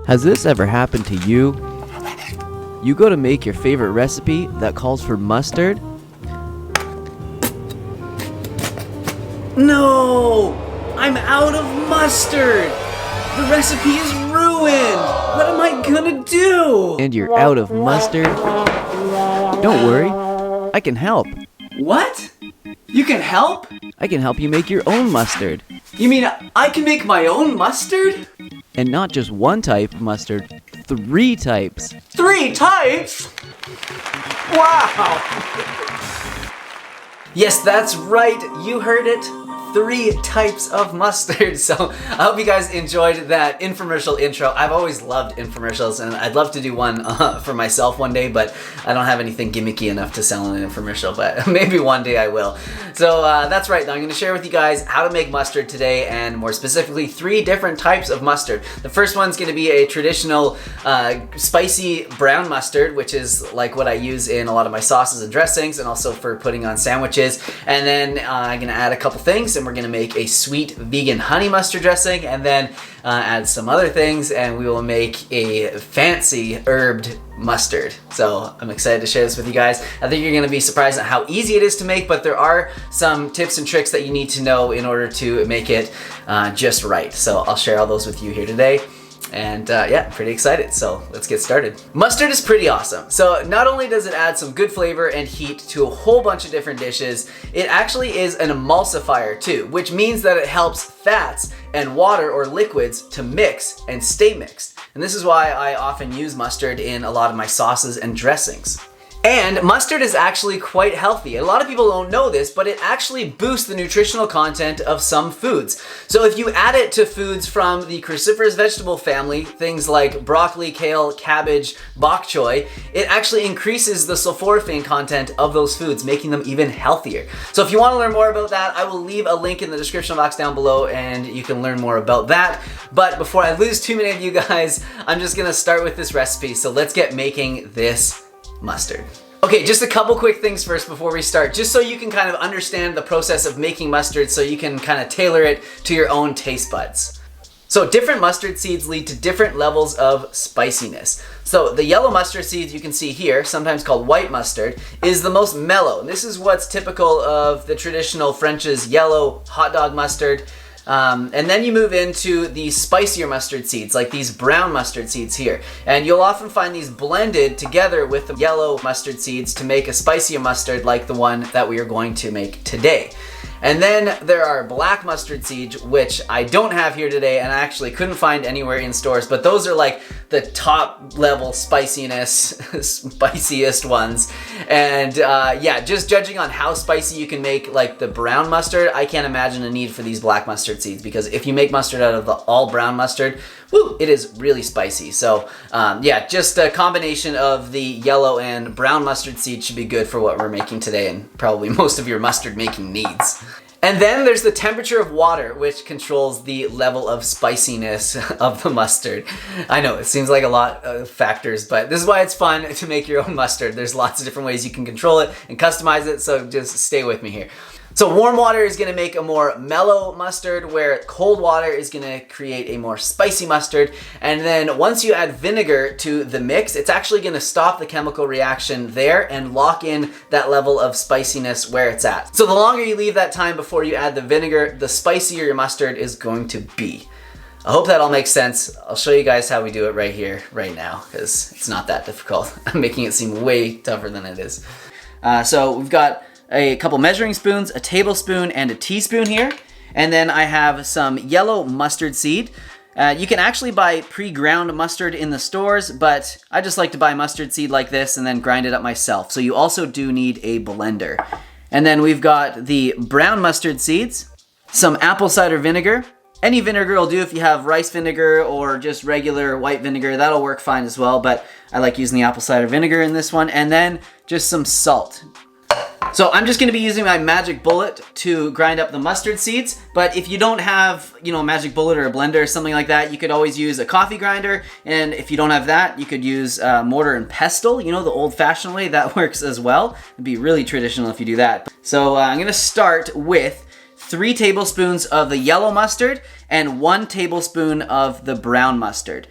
Has this ever happened to you? You go to make your favorite recipe that calls for mustard? No! I'm out of mustard! The recipe is ruined! What am I gonna do? And you're out of mustard? Don't worry, I can help. What? You can help? I can help you make your own mustard. You mean I can make my own mustard? And not just one type of mustard, 3 types. 3 types? Wow! Yes, that's right. You heard it. 3 types of mustard. So I hope you guys enjoyed that infomercial intro. I've always loved infomercials, and I'd love to do one for myself one day, but I don't have anything gimmicky enough to sell in an infomercial, but maybe one day I will. So that's right. I'm going to share with you guys how to make mustard today, and more specifically 3 different types of mustard. The first one's going to be a traditional spicy brown mustard, which is like what I use in a lot of my sauces and dressings, and also for putting on sandwiches. And then I'm going to add a couple things, and we're going to make a sweet vegan honey mustard dressing, and then add some other things, and we will make a fancy herbed mustard. So I'm excited to share this with you guys. I think you're going to be surprised at how easy it is to make, but there are some tips and tricks that you need to know in order to make it just right. So I'll share all those with you here today. And yeah, pretty excited. So let's get started. Mustard is pretty awesome. So not only does it add some good flavor and heat to a whole bunch of different dishes, it actually is an emulsifier too, which means that it helps fats and water or liquids to mix and stay mixed. And this is why I often use mustard in a lot of my sauces and dressings. And mustard is actually quite healthy. A lot of people don't know this, but it actually boosts the nutritional content of some foods. So if you add it to foods from the cruciferous vegetable family, things like broccoli, kale, cabbage, bok choy, it actually increases the sulforaphane content of those foods, making them even healthier. So if you want to learn more about that, I will leave a link in the description box down below, and you can learn more about that. But before I lose too many of you guys, I'm just gonna start with this recipe. So let's get making this mustard. Okay, just a couple quick things first before we start, just so you can kind of understand the process of making mustard, so you can kind of tailor it to your own taste buds. So different mustard seeds lead to different levels of spiciness. So the yellow mustard seeds you can see here, sometimes called white mustard, is the most mellow. And this is what's typical of the traditional French's yellow hot dog mustard. And then you move into the spicier mustard seeds, like these brown mustard seeds here. And you'll often find these blended together with the yellow mustard seeds to make a spicier mustard like the one that we are going to make today. And then there are black mustard seeds, which I don't have here today and I actually couldn't find anywhere in stores, but those are like the top level spiciness, spiciest ones. And yeah, just judging on how spicy you can make like the brown mustard, I can't imagine a need for these black mustard seeds, because if you make mustard out of the all brown mustard, woo, it is really spicy. So yeah, just a combination of the yellow and brown mustard seeds should be good for what we're making today, and probably most of your mustard making needs. And then there's the temperature of water, which controls the level of spiciness of the mustard. I know, it seems like a lot of factors, but this is why it's fun to make your own mustard. There's lots of different ways you can control it and customize it, so just stay with me here. So warm water is going to make a more mellow mustard, where cold water is going to create a more spicy mustard. And then once you add vinegar to the mix, it's actually going to stop the chemical reaction there and lock in that level of spiciness where it's at. So the longer you leave that time before you add the vinegar, the spicier your mustard is going to be. I hope that all makes sense. I'll show you guys how we do it right here, right now, because it's not that difficult. I'm making it seem way tougher than it is. So we've got a couple measuring spoons, a tablespoon, and a teaspoon here. And then I have some yellow mustard seed. You can actually buy pre-ground mustard in the stores, but I just like to buy mustard seed like this and then grind it up myself. So you also do need a blender. And then we've got the brown mustard seeds, some apple cider vinegar. Any vinegar will do. If you have rice vinegar or just regular white vinegar, that'll work fine as well, but I like using the apple cider vinegar in this one. And then just some salt. So I'm just going to be using my magic bullet to grind up the mustard seeds, but if you don't have, a magic bullet or a blender or something like that, you could always use a coffee grinder, and if you don't have that, you could use mortar and pestle, the old-fashioned way. That works as well. It'd be really traditional if you do that. So I'm going to start with 3 tablespoons of the yellow mustard and 1 tablespoon of the brown mustard.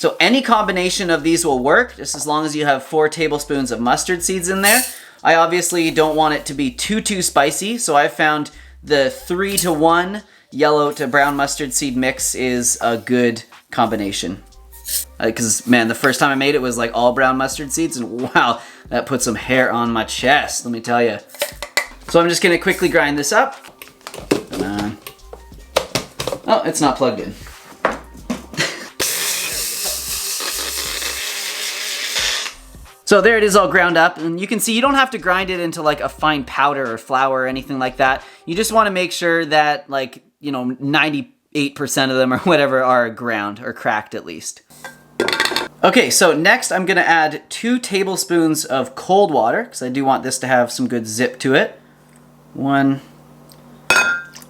So any combination of these will work, just as long as you have 4 tablespoons of mustard seeds in there. I obviously don't want it to be too spicy, so I found the 3-to-1 yellow to brown mustard seed mix is a good combination. Because, man, the first time I made it was like all brown mustard seeds, and wow, that put some hair on my chest, let me tell you. So I'm just gonna quickly grind this up. Come on. Oh, it's not plugged in. So there it is all ground up, and you can see you don't have to grind it into like a fine powder or flour or anything like that. You just want to make sure that, like, you know, 98% of them or whatever are ground or cracked at least. Okay, so next I'm gonna add 2 tablespoons of cold water, because I do want this to have some good zip to it. 1,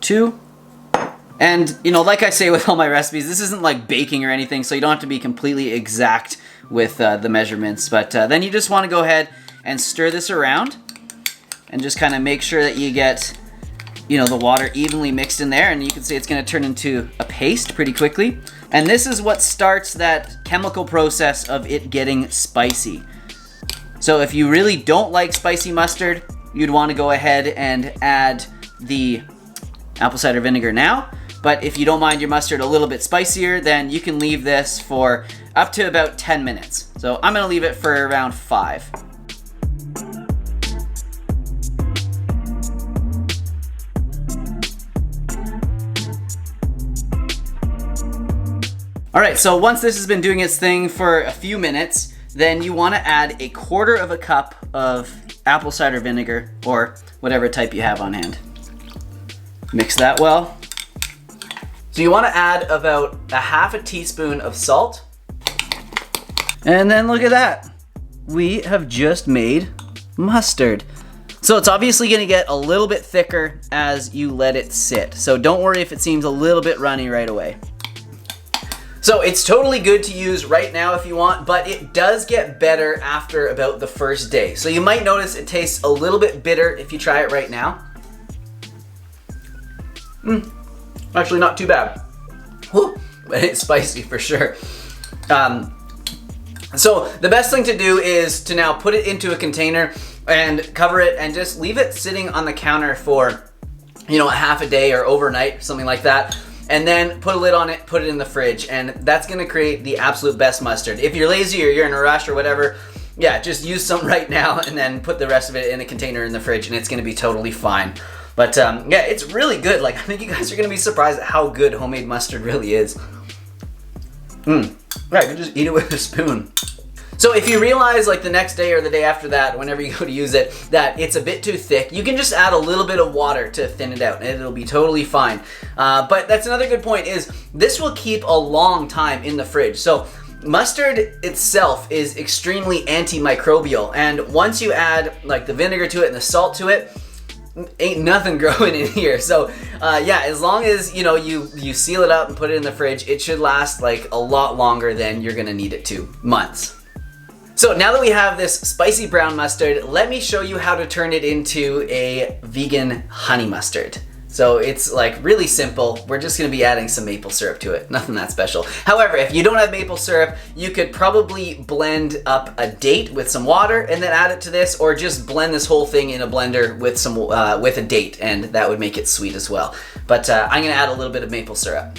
2. And, you know, like I say with all my recipes, this isn't like baking or anything, so you don't have to be completely exact with the measurements. But then you just want to go ahead and stir this around and just kind of make sure that you get, you know, the water evenly mixed in there, and you can see it's going to turn into a paste pretty quickly. And this is what starts that chemical process of it getting spicy. So if you really don't like spicy mustard, you'd want to go ahead and add the apple cider vinegar now. But if you don't mind your mustard a little bit spicier, then you can leave this for up to about 10 minutes. So I'm gonna leave it for around 5. All right, so once this has been doing its thing for a few minutes, then you wanna add 1/4 cup of apple cider vinegar, or whatever type you have on hand. Mix that well. So you want to add about 1/2 teaspoon of salt. And then look at that. We have just made mustard. So it's obviously going to get a little bit thicker as you let it sit. So don't worry if it seems a little bit runny right away. So it's totally good to use right now if you want, but it does get better after about the first day. So you might notice it tastes a little bit bitter if you try it right now. Actually not too bad. Whew, but it's spicy for sure. So the best thing to do is to now put it into a container and cover it and just leave it sitting on the counter for, you know, 1/2 day or overnight, something like that. And then put a lid on it, put it in the fridge, and that's gonna create the absolute best mustard. If you're lazy or you're in a rush or whatever, yeah, just use some right now and then put the rest of it in a container in the fridge, and it's gonna be totally fine. But yeah, it's really good. Like, I think you guys are gonna be surprised at how good homemade mustard really is. Yeah, you can just eat it with a spoon. So if you realize, like, the next day or the day after that, whenever you go to use it, that it's a bit too thick, you can just add a little bit of water to thin it out, and it'll be totally fine. But that's another good point, is this will keep a long time in the fridge. So mustard itself is extremely antimicrobial, and once you add, like, the vinegar to it and the salt to it, ain't nothing growing in here. So yeah, as long as, you know, you seal it up and put it in the fridge, it should last like a lot longer than you're gonna need it to. Months. So now that we have this spicy brown mustard, let me show you how to turn it into a vegan honey mustard. So it's like really simple. We're just gonna be adding some maple syrup to it. Nothing that special. However, if you don't have maple syrup, you could probably blend up a date with some water and then add it to this, or just blend this whole thing in a blender with some with a date, and that would make it sweet as well. But I'm gonna add a little bit of maple syrup.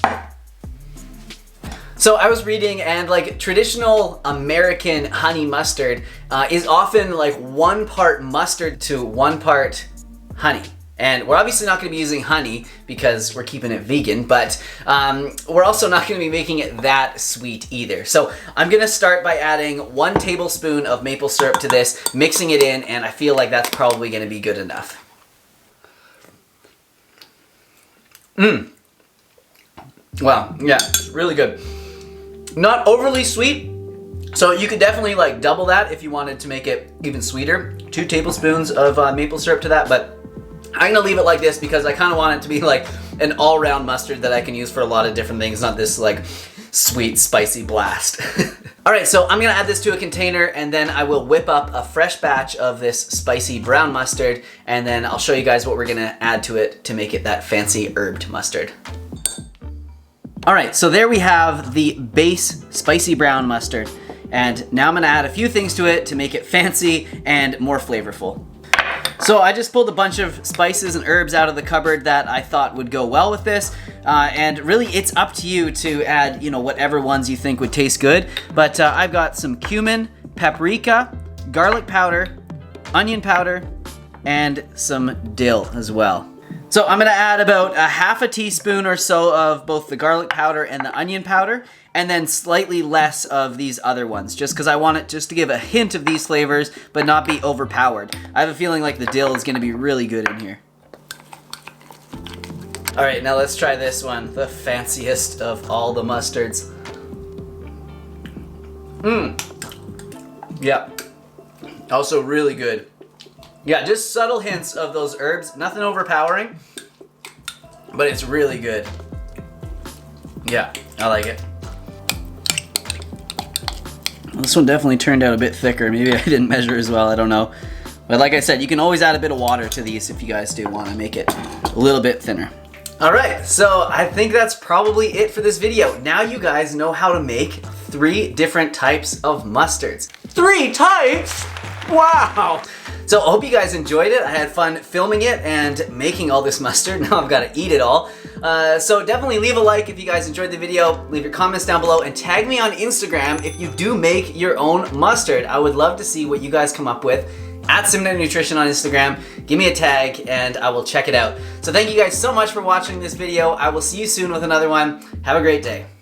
So I was reading, and like traditional American honey mustard is often like 1 part mustard to 1 part honey. And we're obviously not going to be using honey because we're keeping it vegan, but we're also not going to be making it that sweet either. So I'm going to start by adding 1 tablespoon of maple syrup to this, mixing it in, and I feel like that's probably going to be good enough. Wow, yeah, it's really good. Not overly sweet, so you could definitely like double that if you wanted to make it even sweeter. 2 tablespoons of maple syrup to that, but I'm gonna leave it like this because I kind of want it to be like an all-round mustard that I can use for a lot of different things, not this like sweet, spicy blast. All right, so I'm gonna add this to a container, and then I will whip up a fresh batch of this spicy brown mustard, and then I'll show you guys what we're gonna add to it to make it that fancy herbed mustard. All right, so there we have the base spicy brown mustard. And now I'm gonna add a few things to it to make it fancy and more flavorful. So I just pulled a bunch of spices and herbs out of the cupboard that I thought would go well with this. And really it's up to you to add, whatever ones you think would taste good. But I've got some cumin, paprika, garlic powder, onion powder, and some dill as well. So I'm gonna add about a half a teaspoon or so of both the garlic powder and the onion powder, and then slightly less of these other ones, just because I want it just to give a hint of these flavors, but not be overpowered. I have a feeling like the dill is gonna be really good in here. All right, now let's try this one, the fanciest of all the mustards. Yeah, also really good. Yeah, just subtle hints of those herbs, nothing overpowering, but it's really good. Yeah, I like it. Well, this one definitely turned out a bit thicker. Maybe I didn't measure as well, I don't know. But like I said, you can always add a bit of water to these if you guys do want to make it a little bit thinner. Alright, so I think that's probably it for this video. Now you guys know how to make 3 different types of mustards. 3 types? Wow! So I hope you guys enjoyed it. I had fun filming it and making all this mustard. Now I've got to eat it all. So definitely leave a like if you guys enjoyed the video. Leave your comments down below and tag me on Instagram if you do make your own mustard. I would love to see what you guys come up with. At Simnett Nutrition on Instagram. Give me a tag and I will check it out. So thank you guys so much for watching this video. I will see you soon with another one. Have a great day.